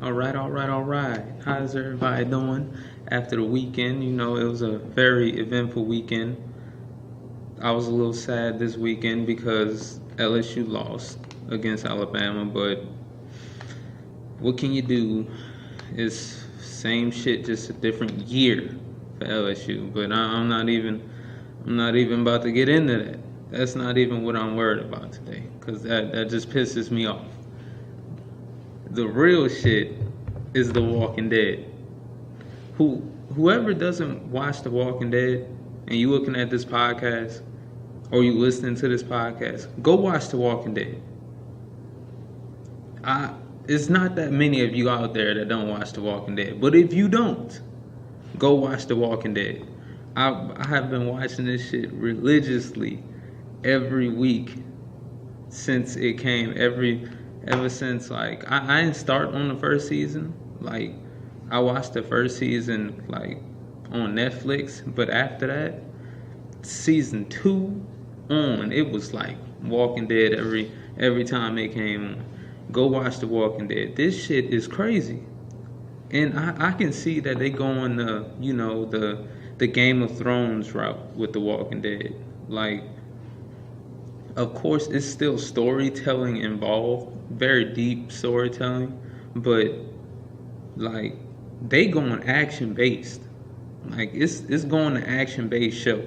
All right. How's everybody doing after the weekend? It was a very eventful weekend. I was a little sad this weekend because LSU lost against Alabama, but what can you do? It's same shit, just a different year for LSU. But I'm not even about to get into that. That's not even what I'm worried about today, because that just pisses me off. The real shit is The Walking Dead. Whoever doesn't watch The Walking Dead, and you looking at this podcast, or you listening to this podcast, go watch The Walking Dead. It's not that many of you out there that don't watch The Walking Dead, but if you don't, go watch The Walking Dead. I have been watching this shit religiously every week since it came. Ever since, like, I didn't start on the first season. Like, I watched the first season, like, on Netflix. But after that, season 2 on, it was like Walking Dead every time it came on. Go watch The Walking Dead. This shit is crazy. And I can see that they going the Game of Thrones route with The Walking Dead. Like, of course, it's still storytelling involved, very deep storytelling, but like they going action based. Like it's going to action based show.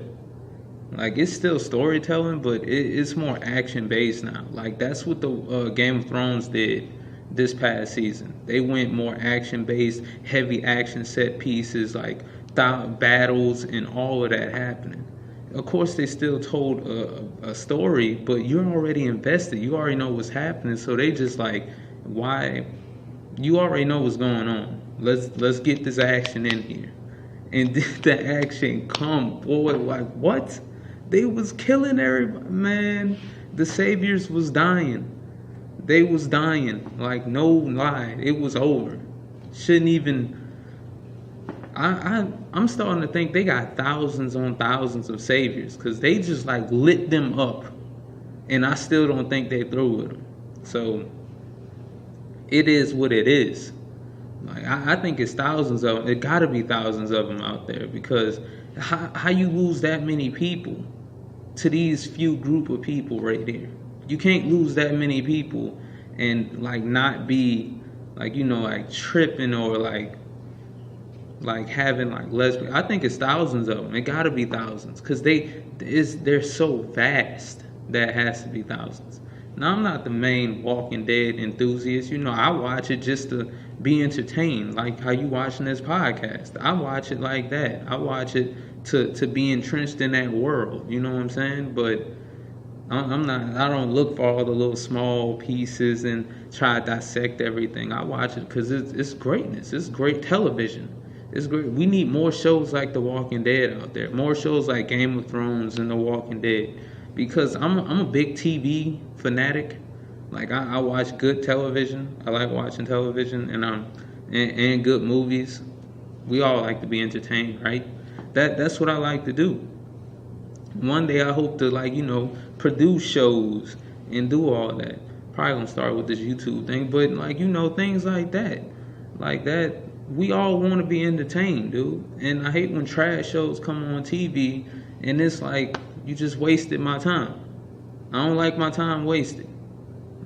Like it's still storytelling, but it's more action based now. Like that's what the Game of Thrones did this past season. They went more action based, heavy action set pieces, like battles and all of that happening. Of course, they still told a story, but you're already invested. You already know what's happening, so they just like, why? You already know what's going on. Let's get this action in here, and the action come, boy. Like what? They was killing everybody, man. The saviors was dying. They was dying. Like no lie, it was over. Shouldn't even. I'm starting to think they got thousands on thousands of saviors because they just like lit them up, and I still don't think they through with them. So it is what it is. Like I think it's thousands of them. It got to be thousands of them out there because how you lose that many people to these few group of people right here? You can't lose that many people and like not be like like tripping or like having like lesbian. I think it's thousands of them. It gotta be thousands because they're so vast that it has to be thousands. Now I'm not the main Walking Dead enthusiast. I watch it just to be entertained, like how you watching this podcast. I watch it like that. I watch it to be entrenched in that world. You know what I'm saying? But I'm not. I don't look for all the little small pieces and try to dissect everything. I watch it because it's greatness. It's great television. It's great. We need more shows like The Walking Dead out there. More shows like Game of Thrones and The Walking Dead. Because I'm a big TV fanatic. Like I watch good television. I like watching television and good movies. We all like to be entertained, right? That's what I like to do. One day I hope to produce shows and do all that. Probably gonna start with this YouTube thing, but things like that. Like that. We all want to be entertained, dude. And I hate when trash shows come on TV and it's like, you just wasted my time. I don't like my time wasted.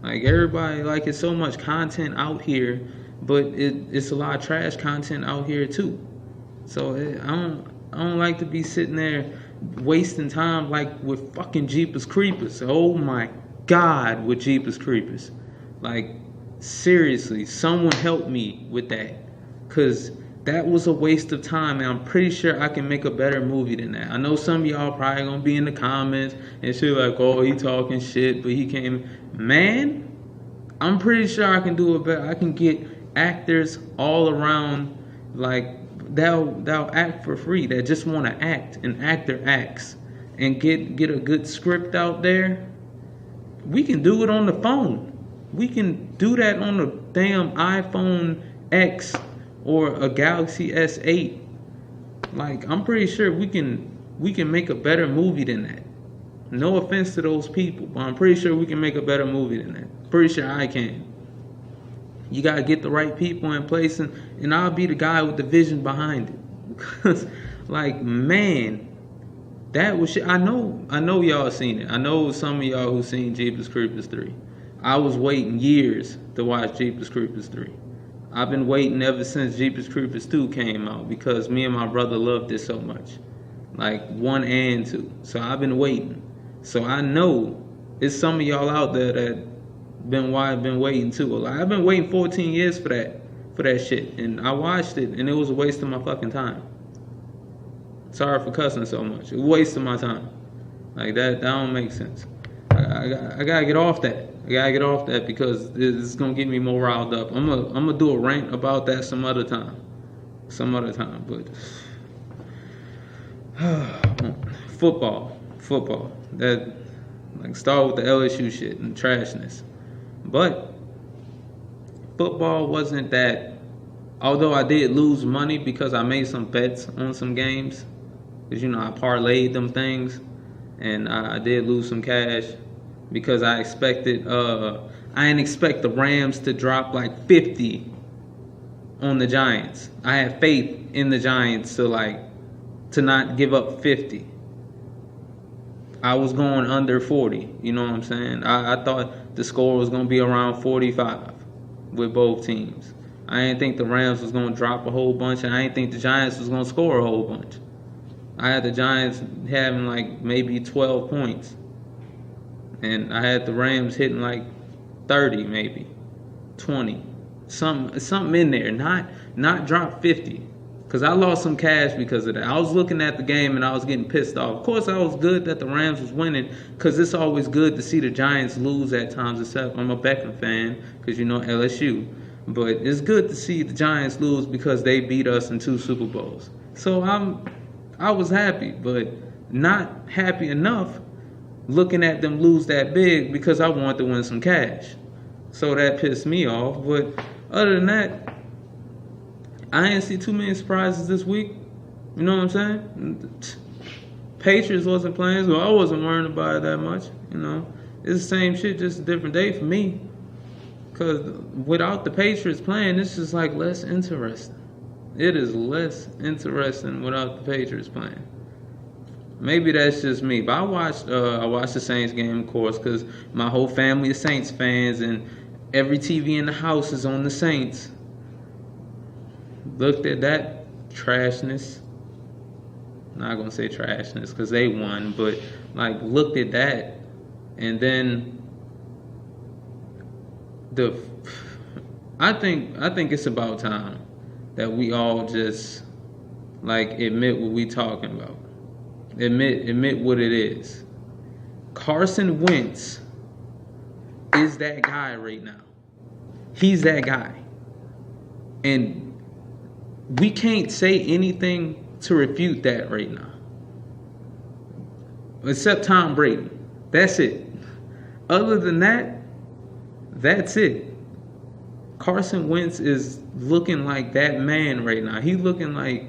Like everybody, like it's so much content out here, but it's a lot of trash content out here too. So I don't like to be sitting there wasting time like with fucking Jeepers Creepers. Oh my God, with Jeepers Creepers. Like seriously, someone help me with that. Because that was a waste of time, and I'm pretty sure I can make a better movie than that. I know some of y'all probably going to be in the comments and shit like, oh, he talking shit, but he can't. Man, I'm pretty sure I can do it better. I can get actors all around, like, they'll act for free, that just want to act, and actor acts, and get a good script out there. We can do it on the phone. We can do that on the damn iPhone X or a Galaxy S8. Like, I'm pretty sure we can make a better movie than that. No offense to those people, but I'm pretty sure we can make a better movie than that. Pretty sure I can. You got to get the right people in place, and I'll be the guy with the vision behind it. Because, like, man, that was shit. I know y'all seen it. I know some of y'all who seen Jeepers Creepers 3. I was waiting years to watch Jeepers Creepers 3. I've been waiting ever since Jeepers Creepers 2 came out because me and my brother loved it so much. Like 1 and 2. So I've been waiting. So I know it's some of y'all out there that been waiting too. Like, I've been waiting 14 years for that shit. And I watched it and it was a waste of my fucking time. Sorry for cussing so much. It was a waste of my time. Like that don't make sense. I gotta get off that. I gotta get off that because it's gonna get me more riled up. I'm gonna do a rant about that some other time. But football. That, like, start with the LSU shit and trashness. But football wasn't that. Although I did lose money because I made some bets on some games, because I parlayed them things, and I did lose some cash because I didn't expect the Rams to drop like 50 on the Giants. I had faith in the Giants to not give up 50. I was going under 40. You know what I'm saying? I thought the score was going to be around 45 with both teams. I didn't think the Rams was going to drop a whole bunch, and I didn't think the Giants was going to score a whole bunch. I had the Giants having like maybe 12 points. And I had the Rams hitting like 30 maybe, 20. Something in there, not drop 50. Because I lost some cash because of that. I was looking at the game and I was getting pissed off. Of course, I was good that the Rams was winning because it's always good to see the Giants lose at times itself. I'm a Beckham fan because, LSU. But it's good to see the Giants lose because they beat us in 2 Super Bowls. So I was happy, but not happy enough looking at them lose that big because I wanted to win some cash. So that pissed me off. But other than that, I didn't see too many surprises this week. You know what I'm saying? Patriots wasn't playing, so I wasn't worrying about it that much. It's the same shit, just a different day for me. Because without the Patriots playing, it's just like less interesting. It is less interesting without the Patriots playing. Maybe that's just me, but I watched the Saints game, of course, because my whole family is Saints fans, and every TV in the house is on the Saints. Looked at that trashness. I'm not gonna say trashness because they won, but looked at that, and then I think it's about time that we all just admit what we talking about. Admit what it is. Carson Wentz is that guy right now. He's that guy. And we can't say anything to refute that right now. Except Tom Brady. That's it. Other than that, that's it. Carson Wentz is looking like that man right now. He's looking like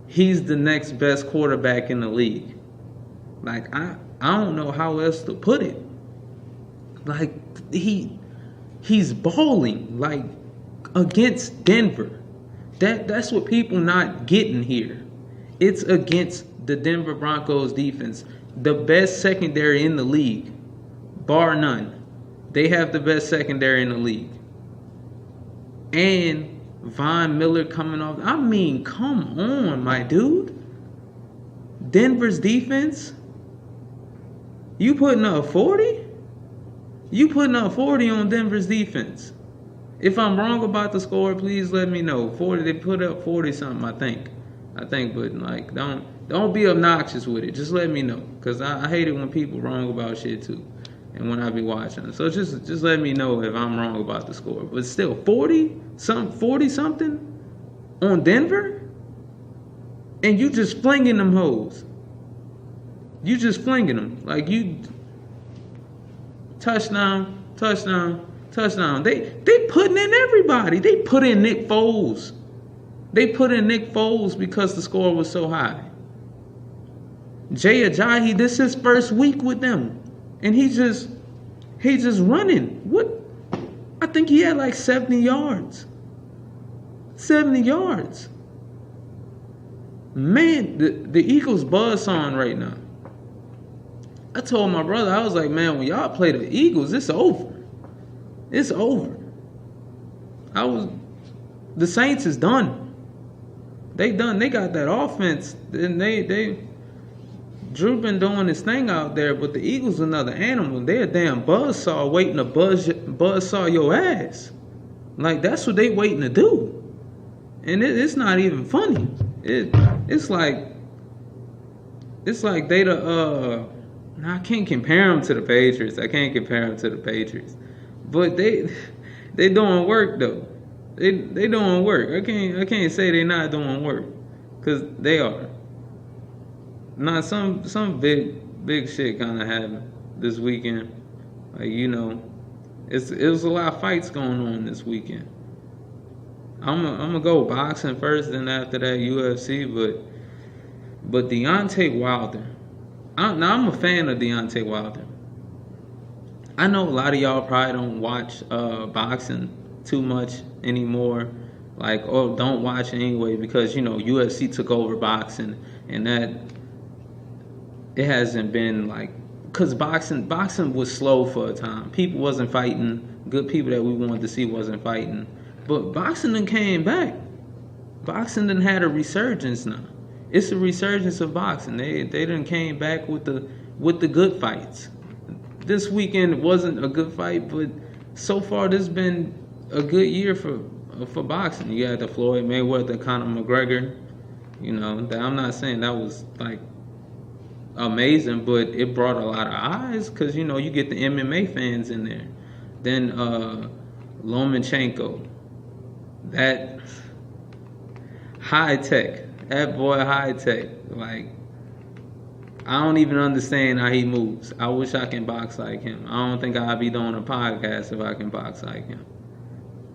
he's the next best quarterback in the league. I don't know how else to put it. He's balling against Denver. That's what people not getting here. It's against the Denver Broncos defense, the best secondary in the league, bar none. They have the best secondary in the league. And Von Miller coming off. I mean, come on, my dude. Denver's defense? You putting up 40? You putting up 40 on Denver's defense. If I'm wrong about the score, please let me know. 40, they put up 40 something, I think, but don't be obnoxious with it. Just let me know, cause I hate it when people wrong about shit too, and when I be watching. So just let me know if I'm wrong about the score. But still, 40 something on Denver, and you just flinging them hoes. You just flinging them you touchdown. They putting in everybody. They put in Nick Foles. Because the score was so high. Jay Ajayi, this is his first week with them, and he's just running. I think he had like 70 yards. 70 yards. Man, the Eagles buzz on right now. I told my brother, I was like, man, when y'all play the Eagles, it's over. It's over. The Saints is done. They done. They got that offense. And Drew been doing his thing out there, but the Eagles another animal. They're a damn buzzsaw waiting to buzzsaw your ass. Like, that's what they waiting to do. And it's not even funny. It's like they I can't compare them to the Patriots. But they doing work though. They doing work. I can't say they not doing work, cause they are. Now some big shit kind of happened this weekend. Like, you know, it was a lot of fights going on this weekend. I'm gonna go boxing first, then after that UFC. But Deontay Wilder, I'm a fan of Deontay Wilder. I know a lot of y'all probably don't watch boxing too much anymore, like, or don't watch it anyway, because, you know, UFC took over boxing, and that it hasn't been like, because boxing was slow for a time. People wasn't fighting. Good people that we wanted to see wasn't fighting. But boxing done came back. Boxing done had a resurgence now. It's a resurgence of boxing. They done came back with the good fights. This weekend wasn't a good fight, but so far this has been a good year for boxing. You had the Floyd Mayweather, Conor McGregor. You know, I'm not saying that was like amazing, but it brought a lot of eyes, because, you know, you get the MMA fans in there. Then Lomachenko. That high tech, that boy high tech. Like, I don't even understand how he moves. I wish I can box like him. I don't think I'd be doing a podcast if I can box like him.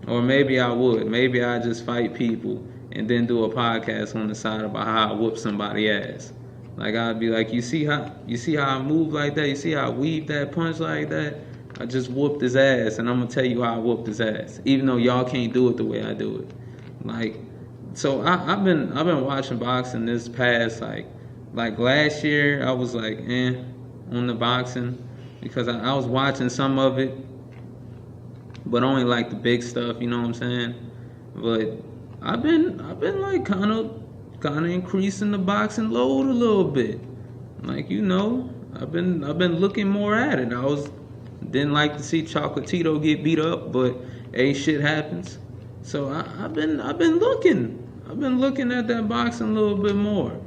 Or maybe I would. Maybe I'd just fight people and then do a podcast on the side about how I whoop somebody's ass. Like, I'd be like, you see how I move like that? You see how I weave that punch like that? I just whooped his ass, and I'm gonna tell you how I whooped his ass, even though y'all can't do it the way I do it. Like, so I've been watching boxing this past like last year. I was like on the boxing, because I was watching some of it, but only like the big stuff. You know what I'm saying? But I've been like kind of increasing the boxing load a little bit. Like, you know, I've been looking more at it. Didn't like to see Chocolatito get beat up, but shit happens. So I've been looking at that boxing a little bit more.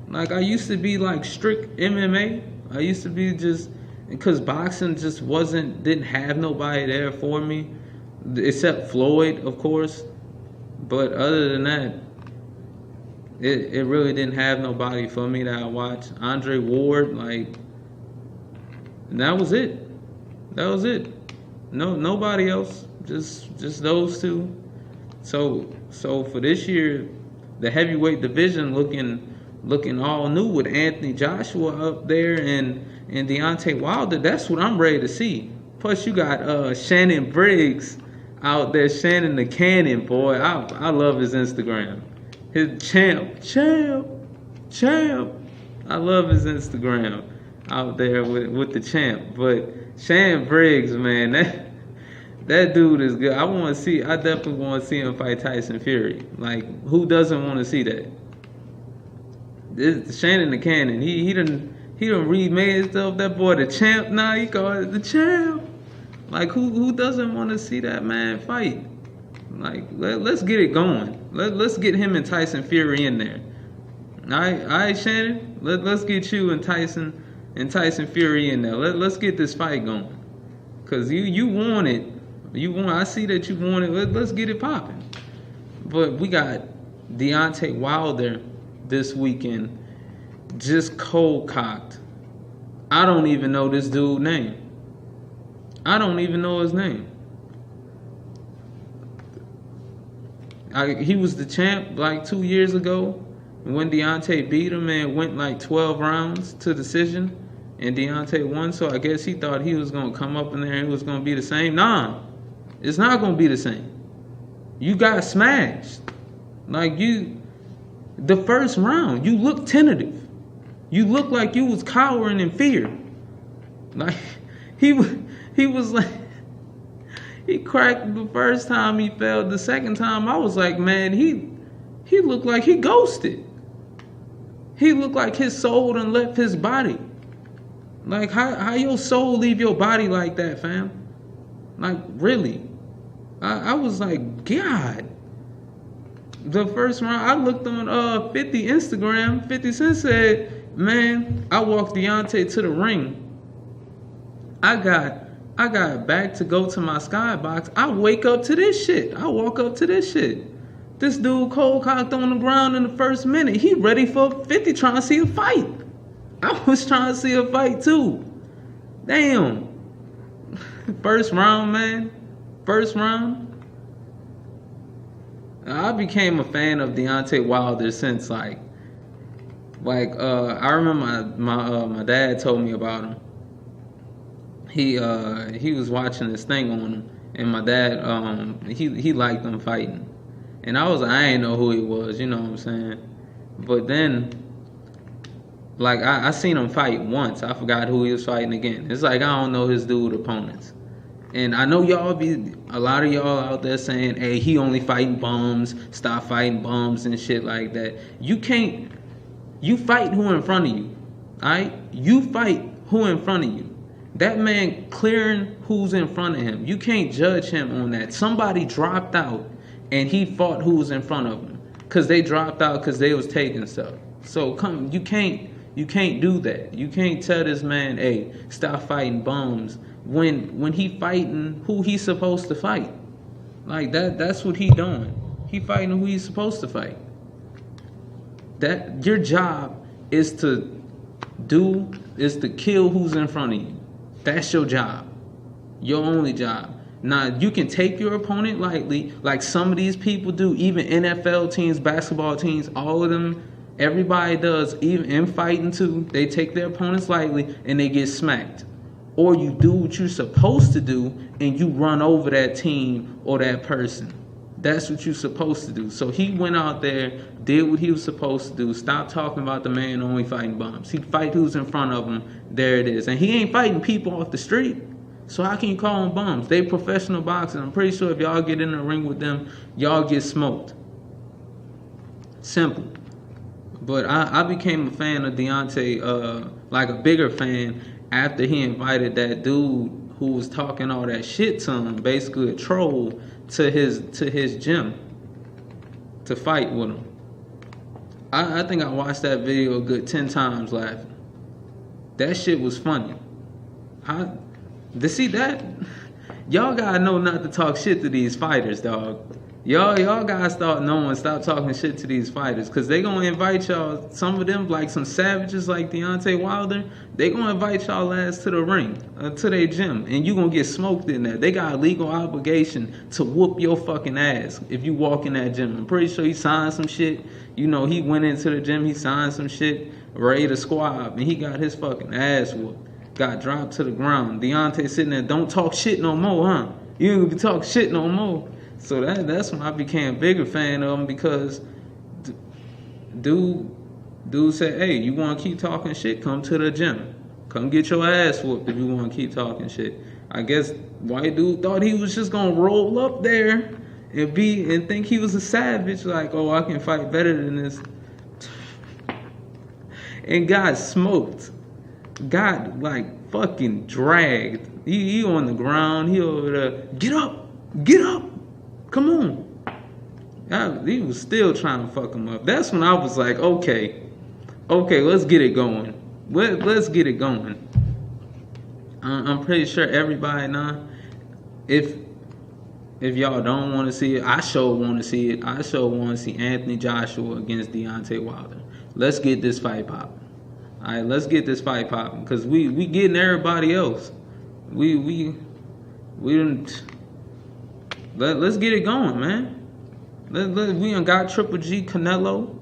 Like, I used to be like strict MMA. I used to be just, because boxing just didn't have nobody there for me, except Floyd, of course. But other than that, it really didn't have nobody for me that I watched. Andre Ward, like, and that was it. That was it. No, nobody else. Just those two. So for this year, the heavyweight division looking all new with Anthony Joshua up there and Deontay Wilder. That's what I'm ready to see. Plus, you got Shannon Briggs out there. Shannon the Cannon, boy. I love his Instagram. His champ. I love his Instagram out there with the champ. But Shannon Briggs, man, that dude is good. I definitely want to see him fight Tyson Fury. Like, who doesn't want to see that? This Shannon the Cannon. He done remade himself. That boy the champ now. He call it the champ. Like, who doesn't want to see that man fight? Like, let's get it going. Let's get him and Tyson Fury in there. All right, Shannon. Let's get you and Tyson Fury in there. Let's get this fight going. Cause you want it. I see that you want it. Let's get it popping. But we got Deontay Wilder this weekend, just cold cocked. I don't even know this dude's name. I don't even know his name. He was the champ like 2 years ago when Deontay beat him and went like 12 rounds to decision, and Deontay won. So I guess he thought he was gonna come up in there and it was gonna be the same. Nah, It's not gonna be the same. You got smashed. Like the first round, you looked tentative. You looked like you was cowering in fear. Like he was like, he cracked the first time he fell. The second time I was like, man, he looked like he ghosted. He looked like his soul done left his body. Like how your soul leave your body like that, fam? Like really? I was like, God. The first round, I looked on 50 Instagram. 50 Cent said, man, I walked Deontay to the ring. I got back to go to my skybox. I wake up to this shit. I walk up to this shit. This dude cold cocked on the ground in the first minute. He ready for 50 trying to see a fight. I was trying to see a fight too. Damn. First round, man. First round. I became a fan of Deontay Wilder since I remember my dad told me about him. He was watching this thing on him, and my dad he liked him fighting, and I ain't know who he was, you know what I'm saying? But then like I seen him fight once. I forgot who he was fighting again. It's like I don't know his dude opponents. And I know a lot of y'all out there saying, hey, he only fighting bums, stop fighting bums and shit like that. You fight who in front of you, alright? You fight who in front of you. That man clearing who's in front of him. You can't judge him on that. Somebody dropped out and he fought who was in front of him. Because they dropped out because they was taking stuff. So you can't do that. You can't tell this man, hey, stop fighting bums. When he fighting who he's supposed to fight. Like that's what he doing. He fighting who he's supposed to fight. That your job is to kill who's in front of you. That's your job. Your only job. Now you can take your opponent lightly, like some of these people do, even NFL teams, basketball teams, all of them, everybody does, even in fighting too, they take their opponents lightly and they get smacked. Or you do what you're supposed to do and you run over that team or that person. That's what you're supposed to do. So he went out there, did what he was supposed to do. Stop talking about the man only fighting bums. He fight who's in front of him. There it is. And he ain't fighting people off the street. So how can you call them bums? They professional boxers. I'm pretty sure if y'all get in the ring with them, y'all get smoked. Simple. But I became a fan of Deontay, like a bigger fan, after he invited that dude who was talking all that shit to him, basically a troll, to his gym to fight with him. I think I watched that video a good 10 times laughing. That shit was funny. To see that, y'all gotta know not to talk shit to these fighters, dog. Y'all gotta stop talking shit to these fighters, cause they gonna invite y'all, some of them, like some savages like Deontay Wilder, they gonna invite y'all ass to the ring, to their gym, and you gonna get smoked in there. They got a legal obligation to whoop your fucking ass if you walk in that gym. I'm pretty sure he signed some shit. You know, he went into the gym, he signed some shit, ready to squab, and he got his fucking ass whooped. Got dropped to the ground. Deontay sitting there, don't talk shit no more, huh? You ain't gonna talk shit no more. So that's when I became a bigger fan of him, because dude said, hey, you want to keep talking shit? Come to the gym. Come get your ass whooped if you want to keep talking shit. I guess white dude thought he was just going to roll up there and think he was a savage. Like, oh, I can fight better than this. And got smoked. Got, like, fucking dragged. He on the ground. He over there. Get up. Get up. Come on. He was still trying to fuck him up. That's when I was like, okay, let's get it going. Let's get it going. I'm pretty sure everybody now, if y'all don't want to see it, I sure want to see it. I sure want to see Anthony Joshua against Deontay Wilder. Let's get this fight popping. All right, let's get this fight popping, because we getting everybody else. We didn't. Let's get it going, man. We done got Triple G Canelo.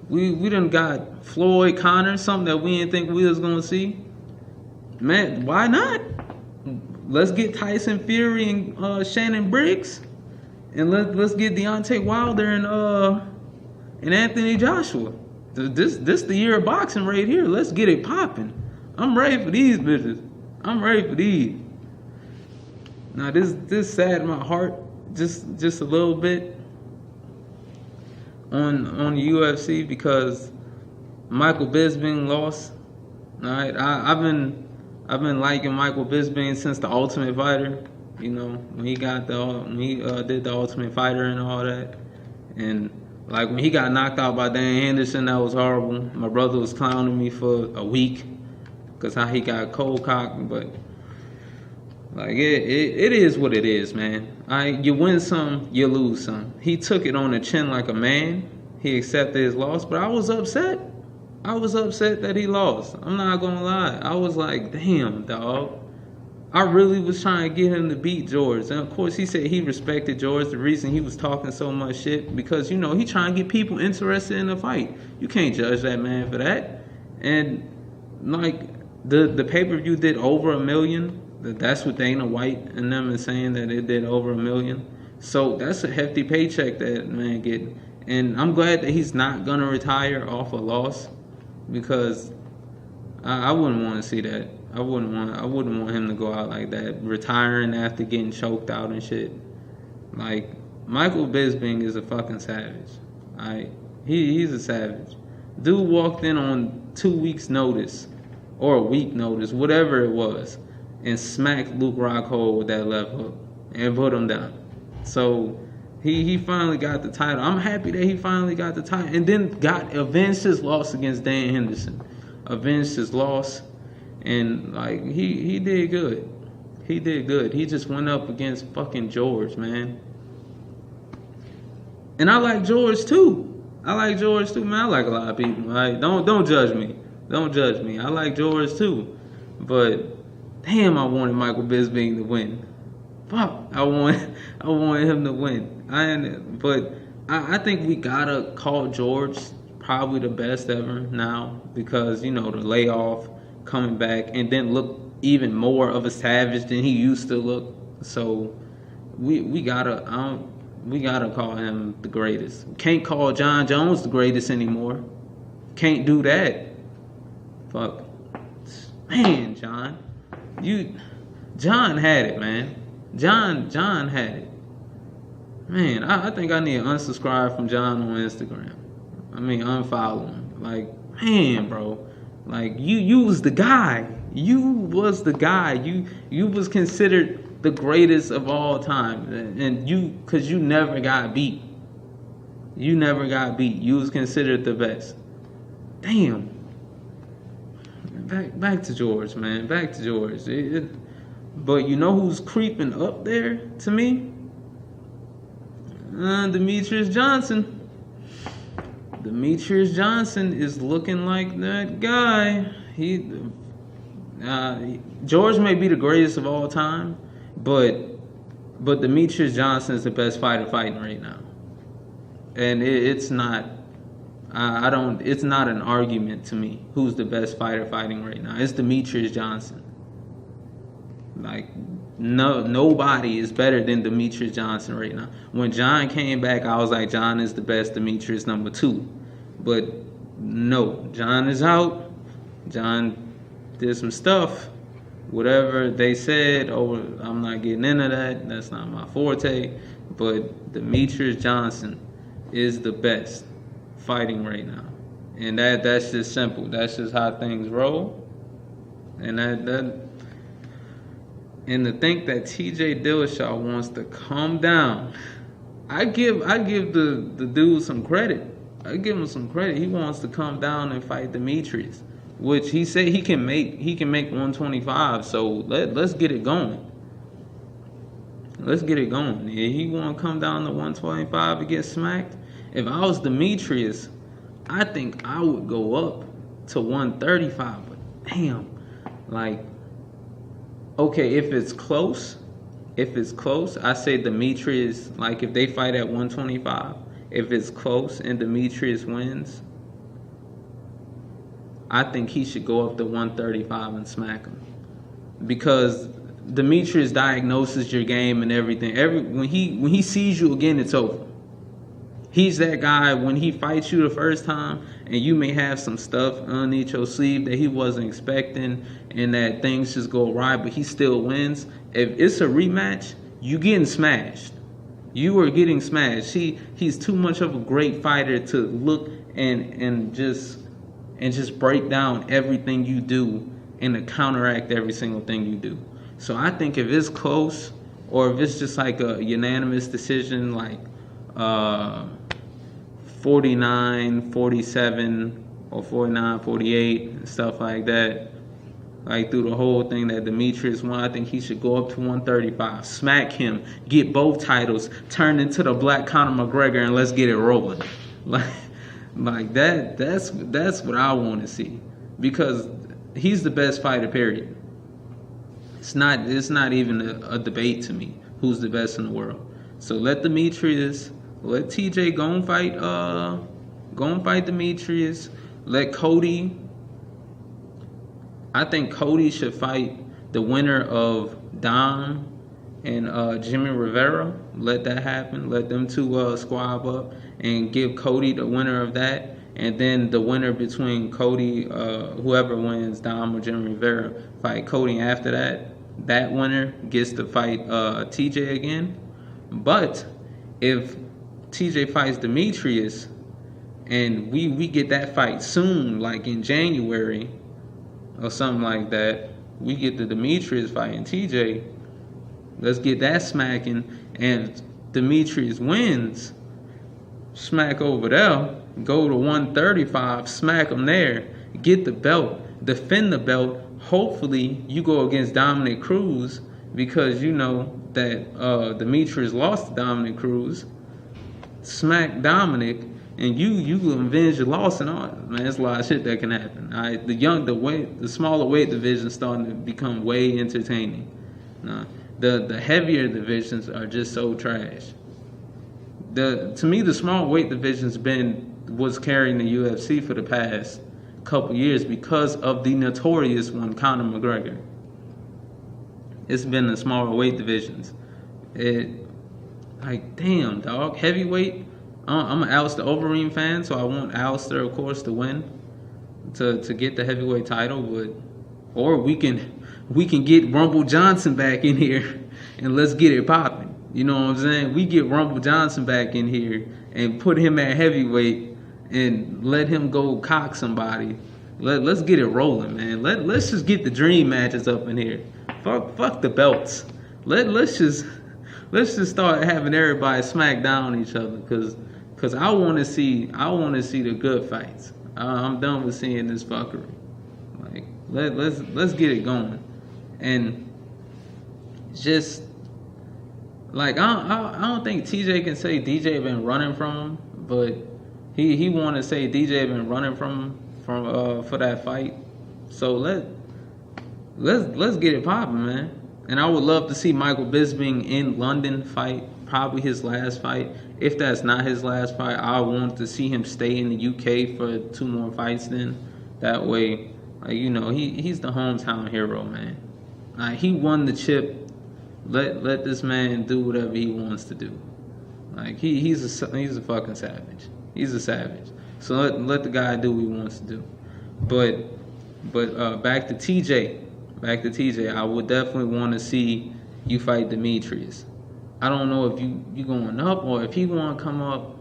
We done got Floyd Connor, something that we didn't think we was gonna see. Man, why not? let's get Tyson Fury and Shannon Briggs, and let's get Deontay Wilder and Anthony Joshua. This the year of boxing right here. Let's get it popping. I'm ready for these bitches. I'm ready for these. Now this saddened my heart just a little bit on the UFC because Michael Bisping lost. All right, I've been liking Michael Bisping since the Ultimate Fighter. You know, when he did the Ultimate Fighter and all that, and like when he got knocked out by Dan Henderson, that was horrible. My brother was clowning me for a week because how he got cold cocked, but like it is what it is, man. You win some, you lose some. He took it on the chin like a man. He accepted his loss, but I was upset. I was upset that he lost. I'm not gonna lie. I was like, damn, dog. I really was trying to get him to beat George. And of course, he said he respected George. The reason he was talking so much shit, because, you know, he trying to get people interested in the fight. You can't judge that man for that. And, like, the pay-per-view did over 1 million. That's what Dana White and them is saying, that it did over 1 million. So that's a hefty paycheck that man get. And I'm glad that he's not going to retire off a loss, because I wouldn't want to see that. I wouldn't want him to go out like that, retiring after getting choked out and shit. Like, Michael Bisping is a fucking savage. He's a savage. Dude walked in on 2 weeks' notice, or a week notice, whatever it was, and smacked Luke Rockhold with that left hook and put him down. So he finally got the title. I'm happy that he finally got the title, and then avenged his loss against Dan Henderson. Avenged his loss. And, like, he did good. He did good. He just went up against fucking George, man. And I like George, too. Man. I like a lot of people. Right? Don't judge me. Don't judge me. I like George, too. But, damn, I wanted Michael Bisping to win. Fuck. I wanted him to win. But I think we gotta call George probably the best ever now, because, you know, the layoff, coming back, and then look even more of a savage than he used to look. So we gotta call him the greatest. Can't call John Jones the greatest anymore. Can't do that. Fuck, man, John had it, man. John had it. Man, I think I need to unsubscribe from John on Instagram. I mean, unfollow him. Like, man, bro. Like, you was the guy. You was the guy. You was considered the greatest of all time. And because you never got beat. You never got beat. You was considered the best. Damn. Back to George, man. Back to George. But you know who's creeping up there to me? Demetrius Johnson. Demetrius Johnson is looking like that guy. George may be the greatest of all time, but Demetrius Johnson is the best fighter fighting right now, and it's not. It's not an argument to me who's the best fighter fighting right now. It's Demetrius Johnson. Like, nobody is better than Demetrius Johnson right now. When John came back, I was like, John is the best, Demetrius number 2. But no, John is out. John did some stuff. Whatever they said, I'm not getting into that. That's not my forte. But Demetrius Johnson is the best fighting right now. And that's just simple. That's just how things roll. And and to think that TJ Dillashaw wants to come down, I give the dude some credit. I give him some credit. He wants to come down and fight Demetrius, which he said he can make 125. So let's get it going. Let's get it going. Yeah, he want to come down to 125 and get smacked. If I was Demetrius, I think I would go up to 135. But damn, like, okay, if it's close, I say Demetrius, like, if they fight at 125, if it's close and Demetrius wins, I think he should go up to 135 and smack him. Because Demetrius diagnoses your game and everything. When he sees you again, it's over. He's that guy when he fights you the first time and you may have some stuff underneath your sleeve that he wasn't expecting and that things just go awry, but he still wins. If it's a rematch, you getting smashed. You are getting smashed. He's too much of a great fighter to look and just break down everything you do and to counteract every single thing you do. So I think if it's close or if it's just like a unanimous decision, like 49-47 or 49-48 and stuff like that, like through the whole thing that Demetrius won, I think he should go up to 135, smack him, get both titles, turn into the Black Conor McGregor, and let's get it rolling. Like that. That's what I want to see, because he's the best fighter. Period. It's not even a debate to me who's the best in the world. So let TJ go and fight Demetrius. Let Cody. I think Cody should fight the winner of Dom and Jimmy Rivera. Let that happen. Let them two squab up and give Cody the winner of that. And then the winner between Cody, whoever wins, Dom or Jimmy Rivera, fight Cody. After that winner gets to fight TJ again. But if TJ fights Demetrius and we get that fight soon, like in January or something like that, we get the Demetrius fighting TJ, let's get that smacking, and Demetrius wins, smack over there, go to 135, smack him there, get the belt, defend the belt. Hopefully you go against Dominic Cruz, because you know that Demetrius lost to Dominic Cruz. Smack Dominic, and you avenge your loss and all. Man, there's a lot of shit that can happen. The smaller weight division starting to become way entertaining. Nah, the heavier divisions are just so trash. To me, the small weight division's was carrying the UFC for the past couple years because of the notorious one, Conor McGregor. It's been the smaller weight divisions. Like, damn, dog. Heavyweight. I'm an Alistair Overeem fan, so I want Alistair, of course, to win, to get the heavyweight title. Or we can get Rumble Johnson back in here and let's get it popping. You know what I'm saying? We get Rumble Johnson back in here and put him at heavyweight and let him go cock somebody. Let's get it rolling, man. Let's just get the dream matches up in here. Fuck the belts. Let's just start having everybody smack down each other, cause I want to see the good fights. I'm done with seeing this fuckery. Like let's get it going, and just like I don't think TJ can say DJ been running from him, but he want to say DJ been running from for that fight. So let's get it popping, man. And I would love to see Michael Bisping in London fight, probably his last fight. If that's not his last fight, I want to see him stay in the UK for 2 more fights then. That way, like, you know, he's the hometown hero, man. He won the chip. Let this man do whatever he wants to do. Like, he's a fucking savage. He's a savage. So let the guy do what he wants to do. But back to TJ. I would definitely want to see you fight Demetrius. I don't know if you going up or if he want to come up,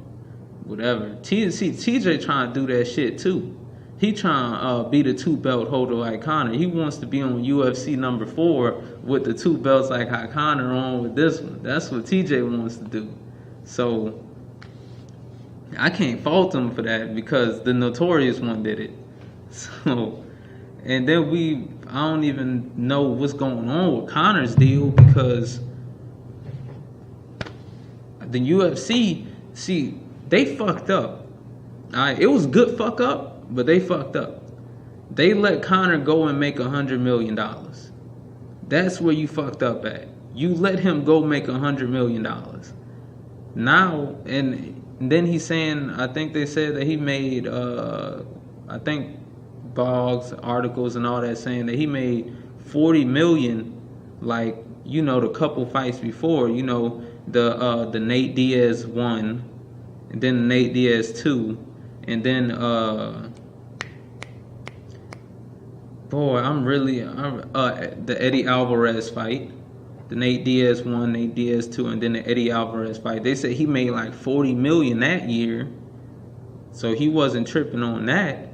whatever. TJ trying to do that shit too. He trying to be the 2 belt holder like Conor. He wants to be on UFC number 4 with the 2 belts like how Conor on with this one. That's what TJ wants to do. So I can't fault him for that because the notorious one did it. So, and then I don't even know what's going on with Conor's deal, because the UFC, see, they fucked up. It was good fuck up, but they fucked up. They let Conor go and make $100 million. That's where you fucked up at. You let him go make $100 million. Now, and then he's saying, I think they said that he made, I think blogs, articles, and all that saying that he made $40 million Like, you know, the couple fights before, you know, the Nate Diaz 1, and then Nate Diaz 2, and then the Eddie Alvarez fight, the Nate Diaz 1, Nate Diaz 2, and then the Eddie Alvarez fight. They said he made like $40 million that year, so he wasn't tripping on that.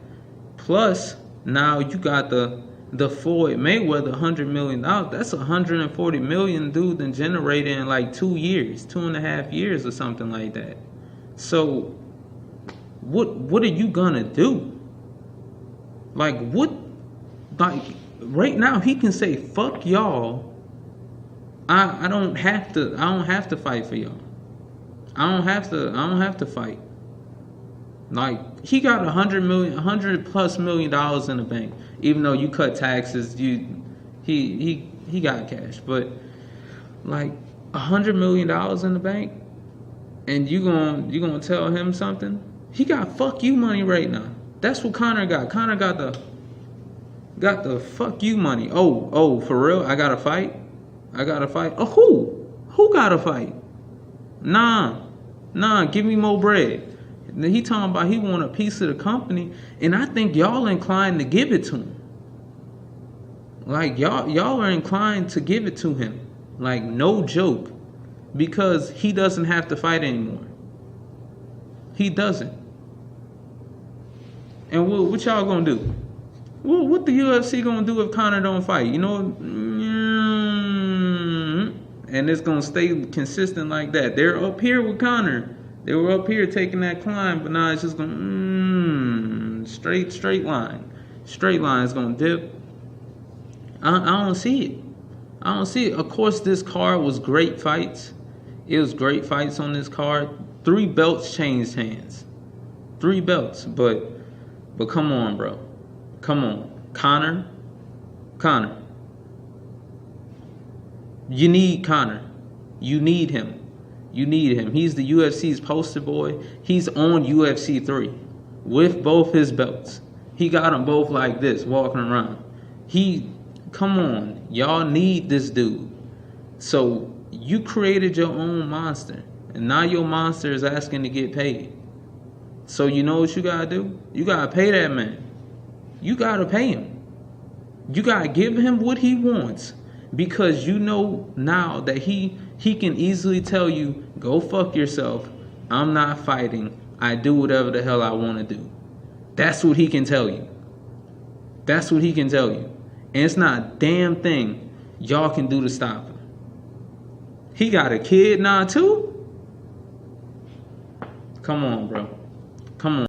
Plus, now you got the Floyd Mayweather $100 million. That's $140 million, dude, then generated in like 2 years, 2.5 years, or something like that. So, what are you gonna do? Like, what? Like, right now he can say, "Fuck y'all. I don't have to fight for y'all. I don't have to fight." Like, he got $100 plus million in the bank. Even though you cut taxes, he got cash. But like $100 million in the bank, and you gonna tell him something? He got fuck you money right now. That's what Conor got. Conor got the fuck you money. Oh, for real? I gotta fight. Oh, who gotta fight? Nah, give me more bread. He talking about he want a piece of the company, and I think y'all inclined to give it to him. Like, y'all are inclined to give it to him. Like, no joke. Because he doesn't have to fight anymore. He doesn't. And what y'all gonna do? What the UFC gonna do if Conor don't fight? You know? And it's gonna stay consistent like that. They're up here with Conor. They were up here taking that climb, but now it's just going straight line. Straight line is going to dip. I don't see it. Of course, this card was great fights. It was great fights on this card. 3 belts changed hands. 3 belts. But come on, bro. Come on. Conor. You need Conor. You need him. He's the UFC's poster boy. He's on UFC 3 with both his belts. He got them both like this, walking around. Come on. Y'all need this dude. So you created your own monster. And now your monster is asking to get paid. So you know what you got to do? You got to pay that man. You got to pay him. You got to give him what he wants. Because you know now that he can easily tell you, go fuck yourself. I'm not fighting. I do whatever the hell I want to do. That's what he can tell you. And it's not a damn thing y'all can do to stop him. He got a kid now too? Come on, bro. Come on.